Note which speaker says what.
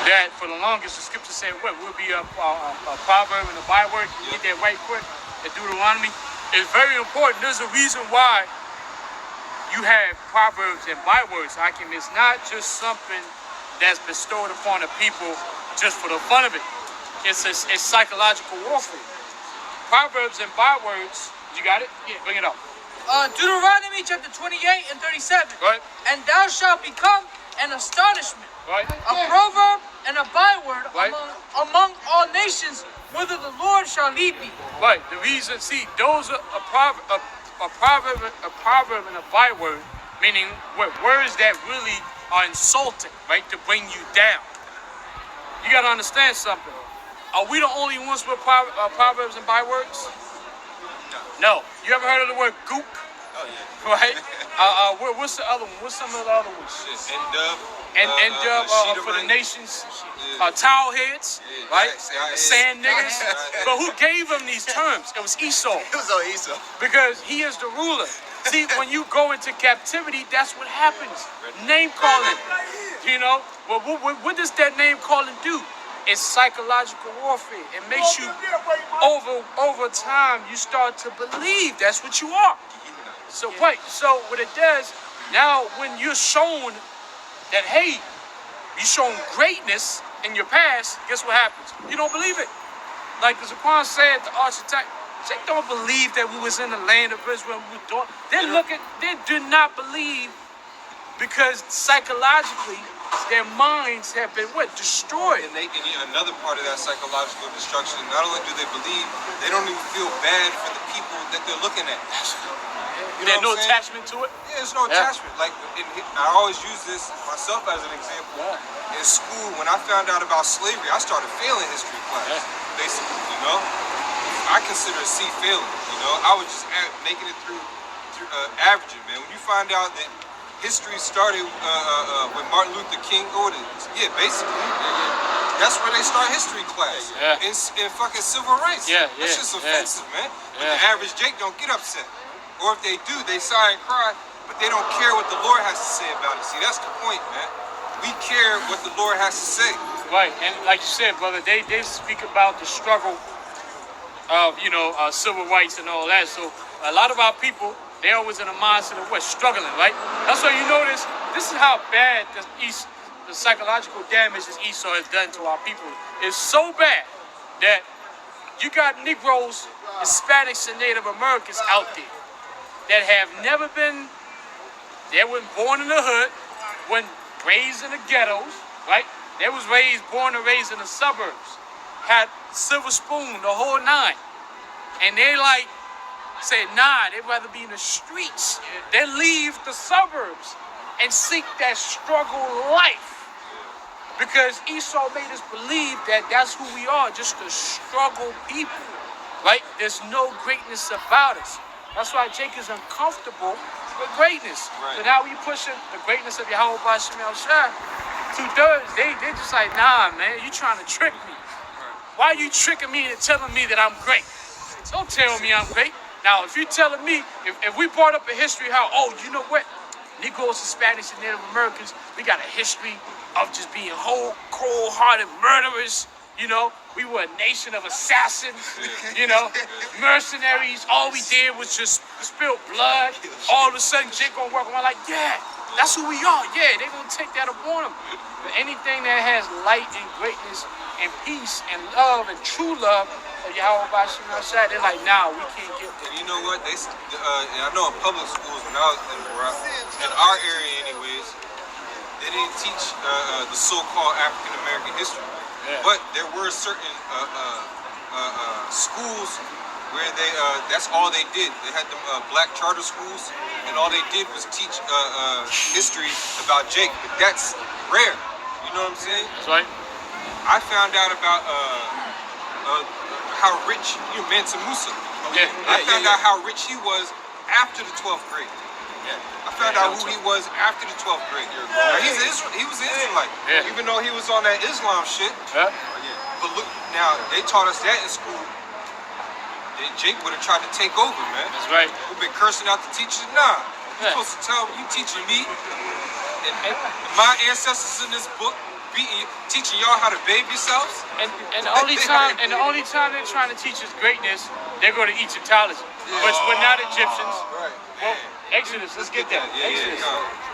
Speaker 1: that for the longest, the scripture said, what will be a proverb and a byword. You get that right quick at Deuteronomy. It's very important. There's a reason why you have proverbs and bywords. It's not just something that's bestowed upon the people just for the fun of it. It's psychological warfare. Proverbs and bywords, you got it? Yeah, bring it up.
Speaker 2: Deuteronomy chapter 28 and 37.
Speaker 1: Right.
Speaker 2: And thou shalt become an astonishment,
Speaker 1: right,
Speaker 2: a proverb and a byword,
Speaker 1: right,
Speaker 2: among all nations, whither the Lord shall lead thee.
Speaker 1: Right. The reason, see, those are a proverb and a byword, meaning words that really are insulting, right, to bring you down. You got to understand something. Are we the only ones with proverbs and bywords? No. You ever heard of the word gook?
Speaker 3: Oh, yeah.
Speaker 1: Right? What's the other one? What's some of the other ones? N-dub for the nations. Towel heads, right? Sand niggas. But who gave them these terms? It was Esau.
Speaker 3: It was on Esau.
Speaker 1: Because he is the ruler. See, when you go into captivity, that's what happens. Name calling. You know? Well, what does that name calling do? It's psychological warfare. It makes you, over time, you start to believe that's what you are. So, right. So, what it does, now when you're shown that, hey, you're shown greatness in your past, guess what happens? You don't believe it. Like the Zaquan said, the architect, they don't believe that we was in the land of Israel. They do not believe because psychologically, their minds have been destroyed.
Speaker 3: And another part of that psychological destruction, not only do they believe, they don't even feel bad for the people that they're looking at.
Speaker 1: There's no attachment to it?
Speaker 3: Yeah, there's no attachment. Like, I always use this myself as an example. In school, when I found out about slavery, I started failing history class, basically, you know? I consider a C failing, you know? I was just making it through averaging, man. When you find out that history started with Martin Luther King. Basically. That's where they start history class. In fucking civil rights. That's just offensive, man. But the average Jake don't get upset. Or if they do, they sigh and cry, but they don't care what the Lord has to say about it. See, that's the point, man. We care what the Lord has to say. Right,
Speaker 1: and like you said, brother, they speak about the struggle of, civil rights and all that. So a lot of our people, they always in a mindset of struggling, right? That's why you notice this is how bad the psychological damage that Esau has done to our people. It's so bad that you got Negroes, Hispanics, and Native Americans out there that have never been, they were born in the hood, when raised in the ghettos, right? They was born and raised in the suburbs, had silver spoon, the whole nine. And they said, nah, they'd rather be in the streets. They leave the suburbs and seek that struggle life. Because Esau made us believe that that's who we are, just a struggle people, right? There's no greatness about us. That's why Jake is uncomfortable with greatness.
Speaker 3: Right.
Speaker 1: So now we pushing the greatness of Yahweh by Shemel Shah. 2/3, they're just like, nah, man, you trying to trick me. Why are you tricking me and telling me that I'm great? Don't tell me I'm great. Now, if you're telling me, if we brought up a history how, you know what? Negroes, Hispanics, and Native Americans, we got a history of just being cold-hearted murderers. We were a nation of assassins, mercenaries. All we did was just spill blood. All of a sudden, Jake gonna walk around like, yeah, that's who we are. Yeah, they gonna take that upon them. But anything that has light and greatness and peace and love and true love of Yahweh Bashim outside, they're like, nah, we can't get that.
Speaker 3: And you know what? I know in public schools, when I was in our area anyways, they didn't teach the so-called African-American history. But there were certain schools where that's all they did. They had them black charter schools, and all they did was teach history about Jake. But that's rare. You know what I'm saying?
Speaker 1: That's right.
Speaker 3: I found out about how rich Mansa Musa. I found out how rich he was after the 12th grade. I found out who he was after the 12th grade. Now, he was an Israelite, even though he was on that Islam shit. But look, now they taught us that in school. Jake would have tried to take over, man.
Speaker 1: That's right.
Speaker 3: We've been cursing out the teachers. Nah, you're supposed to tell me, you teaching me and my ancestors in this book teaching y'all how to bathe yourselves.
Speaker 1: And the only time they're trying to teach us greatness, they're going to Egyptology. But we're not Egyptians.
Speaker 3: Right.
Speaker 1: Well, Exodus, let's get that.
Speaker 3: Yeah,
Speaker 1: Exodus.
Speaker 3: yeah.